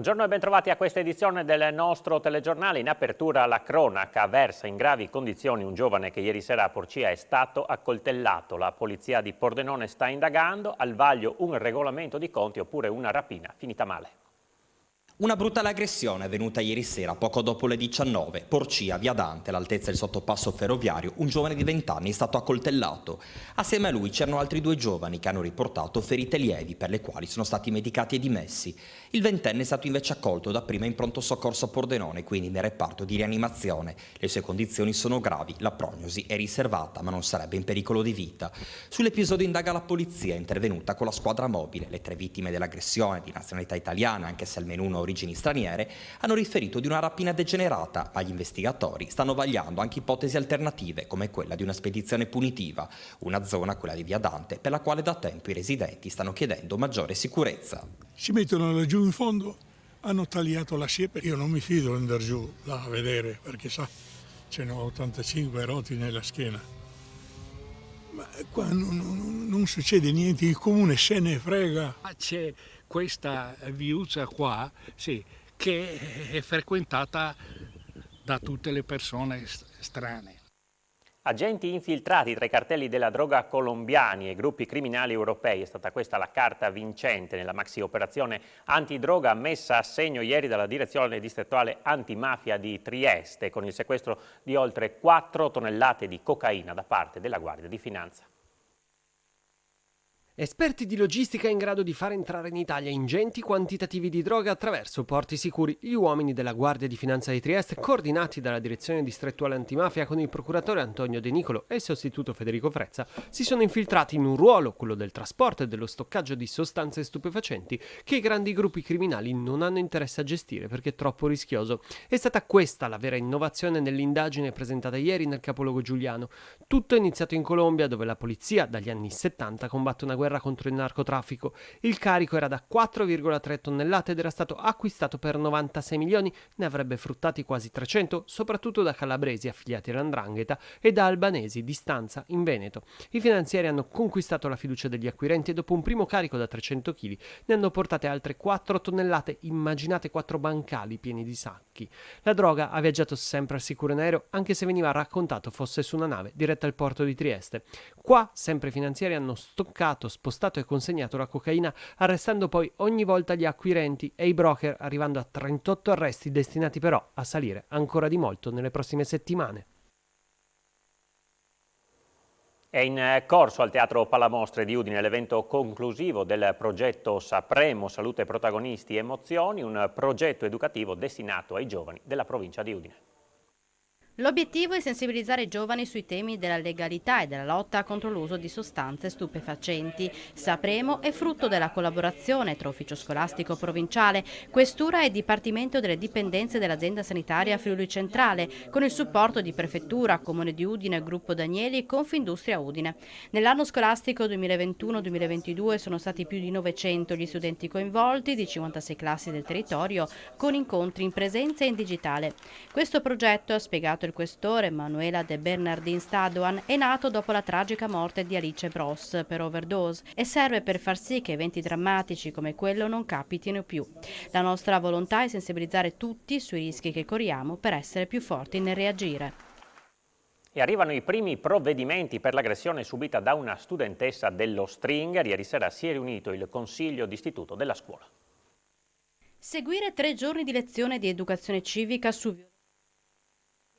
Buongiorno e bentrovati a questa edizione del nostro telegiornale. In apertura la cronaca: versa in gravi condizioni un giovane che ieri sera a Porcia è stato accoltellato. La polizia di Pordenone sta indagando, al vaglio un regolamento di conti oppure una rapina finita male. Una brutale aggressione è avvenuta ieri sera, poco dopo le 19. Porcia, via Dante, all'altezza del sottopasso ferroviario, un giovane di 20 anni è stato accoltellato. Assieme a lui c'erano altri 2 giovani che hanno riportato ferite lievi, per le quali sono stati medicati e dimessi. Il ventenne è stato invece accolto dapprima in pronto soccorso a Pordenone, quindi nel reparto di rianimazione. Le sue condizioni sono gravi, la prognosi è riservata, ma non sarebbe in pericolo di vita. Sull'episodio indaga la polizia, è intervenuta con la squadra mobile. Le 3 vittime dell'aggressione, di nazionalità italiana, anche se almeno una origini straniere, hanno riferito di una rapina degenerata. Agli investigatori stanno vagliando anche ipotesi alternative, come quella di una spedizione punitiva, una zona, quella di via Dante, per la quale da tempo i residenti stanno chiedendo maggiore sicurezza. Si mettono laggiù in fondo, hanno tagliato la siepe. Io non mi fido di andare giù là a vedere, perché sa, ce ne ho 85 roti nella schiena. Ma qua non succede niente, il comune se ne frega. C'è questa viuzza qua, sì, che è frequentata da tutte le persone strane. Agenti infiltrati tra i cartelli della droga colombiani e gruppi criminali europei. È stata questa la carta vincente nella maxi operazione antidroga messa a segno ieri dalla direzione distrettuale antimafia di Trieste, con il sequestro di oltre 4 tonnellate di cocaina da parte della Guardia di Finanza. Esperti di logistica in grado di far entrare in Italia ingenti quantitativi di droga attraverso porti sicuri, gli uomini della Guardia di Finanza di Trieste, coordinati dalla direzione distrettuale antimafia con il procuratore Antonio De Nicolo e il sostituto Federico Frezza, si sono infiltrati in un ruolo, quello del trasporto e dello stoccaggio di sostanze stupefacenti, che i grandi gruppi criminali non hanno interesse a gestire perché è troppo rischioso. È stata questa la vera innovazione nell'indagine presentata ieri nel capoluogo giuliano. Tutto è iniziato in Colombia, dove la polizia dagli anni 70 combatte una guerra contro il narcotraffico. Il carico era da 4,3 tonnellate ed era stato acquistato per 96 milioni, ne avrebbe fruttati quasi 300, soprattutto da calabresi affiliati all''ndrangheta e da albanesi di stanza in Veneto. I finanzieri hanno conquistato la fiducia degli acquirenti e dopo un primo carico da 300 kg ne hanno portate altre 4 tonnellate, immaginate 4 bancali pieni di sacchi. La droga ha viaggiato sempre al sicuro in aereo, anche se veniva raccontato fosse su una nave diretta al porto di Trieste. Qua sempre i finanzieri hanno stoccato, spostato e consegnato la cocaina, arrestando poi ogni volta gli acquirenti e i broker, arrivando a 38 arresti destinati però a salire ancora di molto nelle prossime settimane. È in corso al Teatro Palamostre di Udine l'evento conclusivo del progetto Sapremo, Salute Protagonisti Emozioni, un progetto educativo destinato ai giovani della provincia di Udine. L'obiettivo è sensibilizzare i giovani sui temi della legalità e della lotta contro l'uso di sostanze stupefacenti. Sapremo è frutto della collaborazione tra Ufficio Scolastico Provinciale, Questura e Dipartimento delle Dipendenze dell'Azienda Sanitaria Friuli Centrale, con il supporto di Prefettura, Comune di Udine, Gruppo Danieli e Confindustria Udine. Nell'anno scolastico 2021-2022 sono stati più di 900 gli studenti coinvolti di 56 classi del territorio, con incontri in presenza e in digitale. Questo progetto, ha spiegato il questore Manuela De Bernardin Stadoan, è nato dopo la tragica morte di Alice Bros per overdose e serve per far sì che eventi drammatici come quello non capitino più. La nostra volontà è sensibilizzare tutti sui rischi che corriamo per essere più forti nel reagire. E arrivano i primi provvedimenti per l'aggressione subita da una studentessa dello Stringer. Ieri sera si è riunito il consiglio d'istituto della scuola. Seguire 3 giorni di lezione di educazione civica su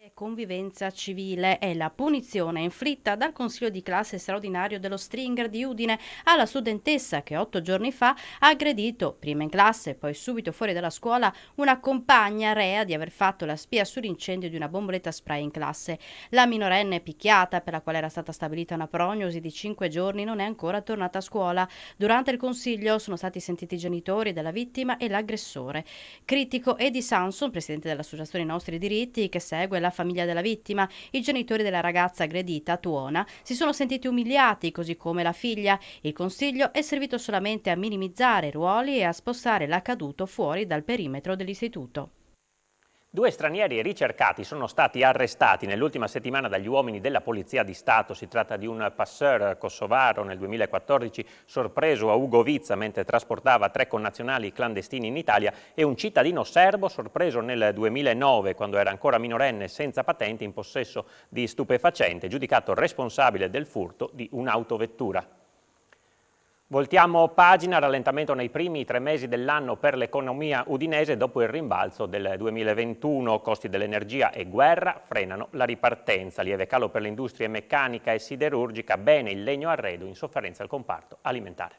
e convivenza civile è la punizione inflitta dal consiglio di classe straordinario dello Stringer di Udine alla studentessa che 8 giorni fa ha aggredito, prima in classe e poi subito fuori dalla scuola, una compagna rea di aver fatto la spia sull'incendio di una bomboletta spray in classe. La minorenne picchiata, per la quale era stata stabilita una prognosi di 5 giorni, non è ancora tornata a scuola. Durante il consiglio sono stati sentiti i genitori della vittima e l'aggressore. Critico Edi Sanson, presidente dell'associazione I Nostri Diritti, che segue la famiglia della vittima, i genitori della ragazza aggredita, Tuona, si sono sentiti umiliati, così come la figlia. Il consiglio è servito solamente a minimizzare i ruoli e a spostare l'accaduto fuori dal perimetro dell'istituto. 2 stranieri ricercati sono stati arrestati nell'ultima settimana dagli uomini della Polizia di Stato. Si tratta di un passeur kosovaro nel 2014 sorpreso a Ugovica mentre trasportava 3 connazionali clandestini in Italia e un cittadino serbo sorpreso nel 2009 quando era ancora minorenne senza patente in possesso di stupefacente, giudicato responsabile del furto di un'autovettura. Voltiamo pagina, rallentamento nei primi 3 mesi dell'anno per l'economia udinese dopo il rimbalzo del 2021. Costi dell'energia e guerra frenano la ripartenza. Lieve calo per le industrie meccanica e siderurgica, bene il legno arredo, in sofferenza il comparto alimentare.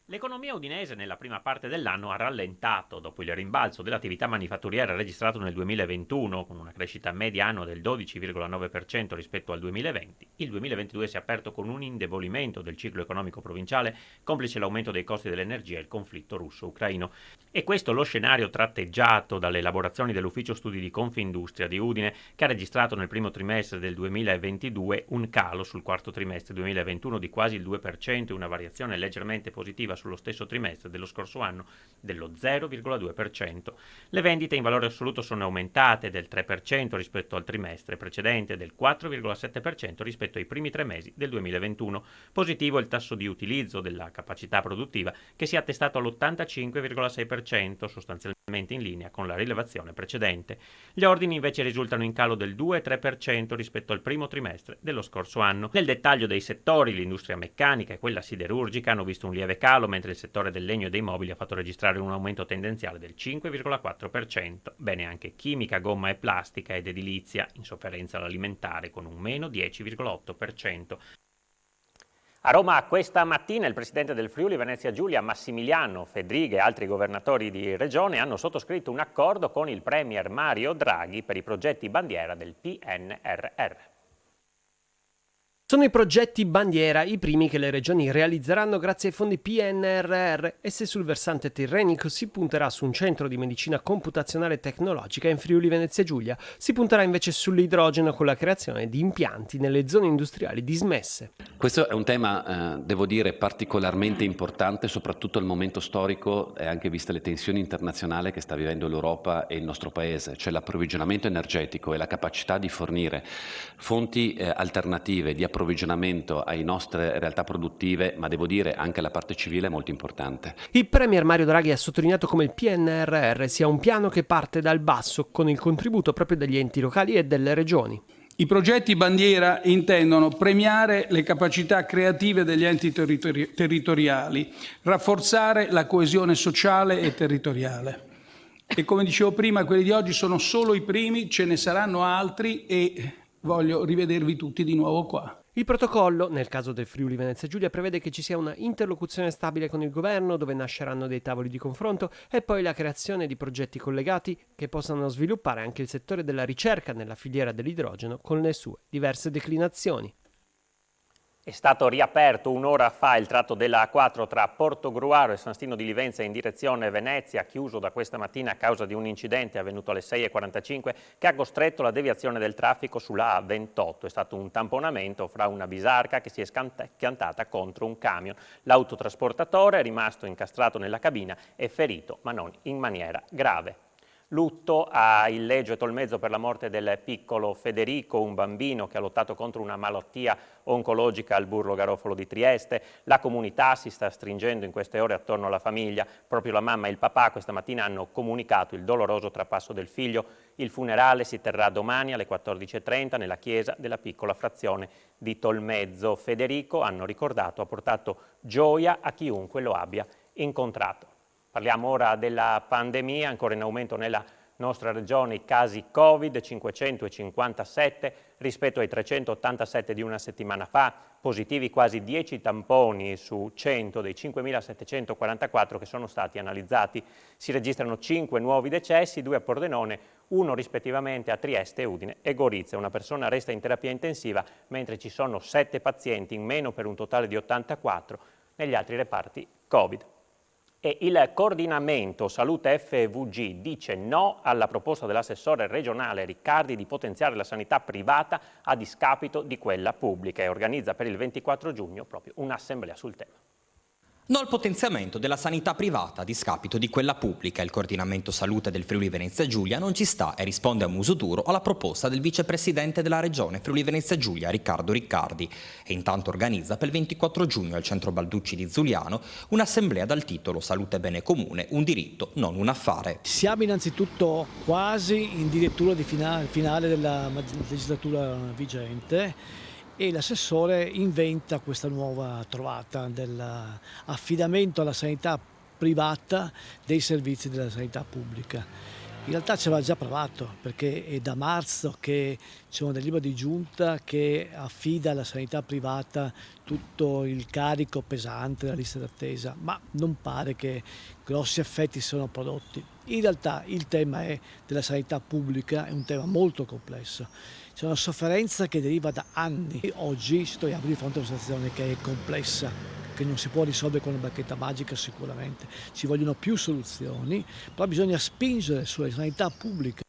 L'economia udinese nella prima parte dell'anno ha rallentato dopo il rimbalzo dell'attività manifatturiera registrato nel 2021 con una crescita media annua del 12,9% rispetto al 2020. Il 2022 si è aperto con un indebolimento del ciclo economico provinciale, complice l'aumento dei costi dell'energia e il conflitto russo-ucraino. E questo lo scenario tratteggiato dalle elaborazioni dell'Ufficio Studi di Confindustria di Udine, che ha registrato nel primo trimestre del 2022 un calo sul quarto trimestre 2021 di quasi il 2% e una variazione leggermente positiva sullo stesso trimestre dello scorso anno dello 0,2%. Le vendite in valore assoluto sono aumentate del 3% rispetto al trimestre precedente e del 4,7% rispetto ai primi 3 mesi del 2021. Positivo il tasso di utilizzo della capacità produttiva che si è attestato all'85,6%, sostanzialmente in linea con la rilevazione precedente. Gli ordini invece risultano in calo del 2,3% rispetto al primo trimestre dello scorso anno. Nel dettaglio dei settori, l'industria meccanica e quella siderurgica hanno visto un lieve calo, mentre il settore del legno e dei mobili ha fatto registrare un aumento tendenziale del 5,4%. Bene anche chimica, gomma e plastica ed edilizia, in sofferenza l'alimentare con un meno 10,8%. A Roma questa mattina il presidente del Friuli Venezia Giulia Massimiliano Fedriga e altri governatori di regione hanno sottoscritto un accordo con il premier Mario Draghi per i progetti bandiera del PNRR. Sono i progetti bandiera i primi che le regioni realizzeranno grazie ai fondi PNRR e se sul versante tirrenico si punterà su un centro di medicina computazionale e tecnologica in Friuli Venezia Giulia, si punterà invece sull'idrogeno con la creazione di impianti nelle zone industriali dismesse. Questo è un tema, devo dire, particolarmente importante, soprattutto al momento storico e anche viste le tensioni internazionali che sta vivendo l'Europa e il nostro Paese, cioè l'approvvigionamento energetico e la capacità di fornire fonti alternative di approvvigionamento alle nostre realtà produttive, ma devo dire anche alla parte civile è molto importante. Il premier Mario Draghi ha sottolineato come il PNRR sia un piano che parte dal basso con il contributo proprio degli enti locali e delle regioni. I progetti bandiera intendono premiare le capacità creative degli enti territoriali, rafforzare la coesione sociale e territoriale. E come dicevo prima, quelli di oggi sono solo i primi, ce ne saranno altri e voglio rivedervi tutti di nuovo qua. Il protocollo, nel caso del Friuli Venezia Giulia, prevede che ci sia una interlocuzione stabile con il governo, dove nasceranno dei tavoli di confronto e poi la creazione di progetti collegati che possano sviluppare anche il settore della ricerca nella filiera dell'idrogeno con le sue diverse declinazioni. È stato riaperto un'ora fa il tratto della A4 tra Portogruaro e San Stino di Livenza in direzione Venezia, chiuso da questa mattina a causa di un incidente avvenuto alle 6:45 che ha costretto la deviazione del traffico sulla A28. È stato un tamponamento fra una bisarca che si è schiantata contro un camion. L'autotrasportatore è rimasto incastrato nella cabina e ferito, ma non in maniera grave. Lutto a Illeggio e Tolmezzo per la morte del piccolo Federico, un bambino che ha lottato contro una malattia oncologica al Burlo Garofalo di Trieste. La comunità si sta stringendo in queste ore attorno alla famiglia. Proprio la mamma e il papà questa mattina hanno comunicato il doloroso trapasso del figlio. Il funerale si terrà domani alle 14:30 nella chiesa della piccola frazione di Tolmezzo. Federico, hanno ricordato, ha portato gioia a chiunque lo abbia incontrato. Parliamo ora della pandemia, ancora in aumento nella nostra regione i casi Covid, 557 rispetto ai 387 di una settimana fa, positivi quasi 10 tamponi su 100 dei 5.744 che sono stati analizzati. Si registrano 5 nuovi decessi, 2 a Pordenone, 1 rispettivamente a Trieste, Udine e Gorizia. Una persona resta in terapia intensiva, mentre ci sono 7 pazienti in meno per un totale di 84 negli altri reparti Covid. E il coordinamento Salute FVG dice no alla proposta dell'assessore regionale Riccardi di potenziare la sanità privata a discapito di quella pubblica e organizza per il 24 giugno proprio un'assemblea sul tema. No al potenziamento della sanità privata a discapito di quella pubblica. Il coordinamento salute del Friuli Venezia Giulia non ci sta e risponde a muso duro alla proposta del vicepresidente della regione Friuli Venezia Giulia, Riccardo Riccardi, e intanto organizza per il 24 giugno al centro Balducci di Zuliano un'assemblea dal titolo Salute e bene comune, un diritto, non un affare. Siamo innanzitutto quasi in dirittura di finale della legislatura vigente, e l'assessore inventa questa nuova trovata dell'affidamento alla sanità privata dei servizi della sanità pubblica. In realtà ci aveva già provato, perché è da marzo che c'è un delibero di giunta che affida alla sanità privata tutto il carico pesante della lista d'attesa, ma non pare che grossi effetti siano prodotti. In realtà il tema della sanità pubblica è un tema molto complesso. C'è una sofferenza che deriva da anni. Oggi ci troviamo di fronte a una situazione che è complessa, che non si può risolvere con una bacchetta magica sicuramente. Ci vogliono più soluzioni, però bisogna spingere sulla sanità pubblica.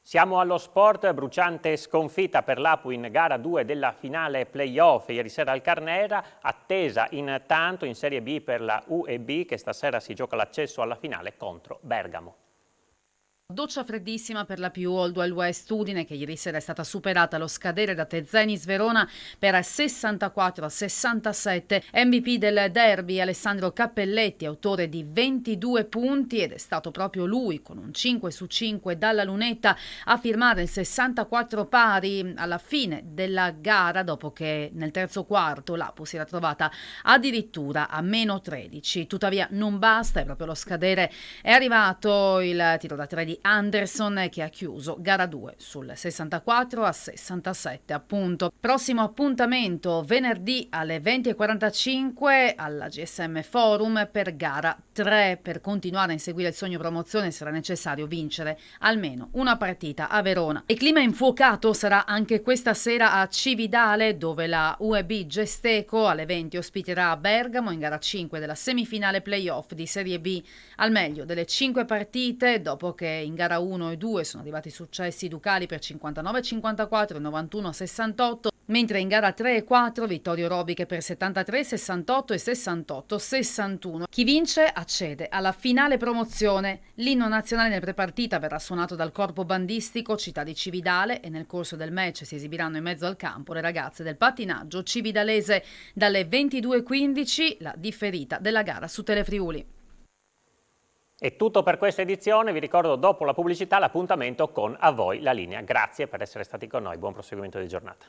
Siamo allo sport, bruciante sconfitta per l'Apu in gara 2 della finale playoff ieri sera al Carnera, attesa intanto in Serie B per la UEB che stasera si gioca l'accesso alla finale contro Bergamo. Doccia freddissima per la più Old Wild West Udine, che ieri sera è stata superata allo scadere da Tezenis Verona per 64-67. MVP del derby Alessandro Cappelletti, autore di 22 punti, ed è stato proprio lui, con un 5 su 5 dalla lunetta, a firmare il 64 pari alla fine della gara, dopo che nel terzo quarto l'Apu si era trovata addirittura a meno 13. Tuttavia non basta, è proprio allo scadere è arrivato il tiro da 3 di Anderson, che ha chiuso gara 2 sul 64-67 appunto. Prossimo appuntamento venerdì alle 20:45 alla GSM Forum per gara 3. Per continuare a inseguire il sogno promozione sarà necessario vincere almeno una partita a Verona. E clima infuocato sarà anche questa sera a Cividale, dove la UEB Gesteco alle 20 ospiterà Bergamo in gara 5 della semifinale playoff di Serie B. Al meglio delle 5 partite, dopo che in gara 1 e 2 sono arrivati successi ducali per 59-54 e 91-68, mentre in gara 3 e 4 vittorie orobiche per 73-68 e 68-61. Chi vince accede alla finale promozione. L'inno nazionale nel prepartita verrà suonato dal corpo bandistico Città di Cividale e nel corso del match si esibiranno in mezzo al campo le ragazze del pattinaggio cividalese. Dalle 22:15 la differita della gara su Telefriuli. È tutto per questa edizione, vi ricordo dopo la pubblicità l'appuntamento con A Voi la linea. Grazie per essere stati con noi, buon proseguimento di giornata.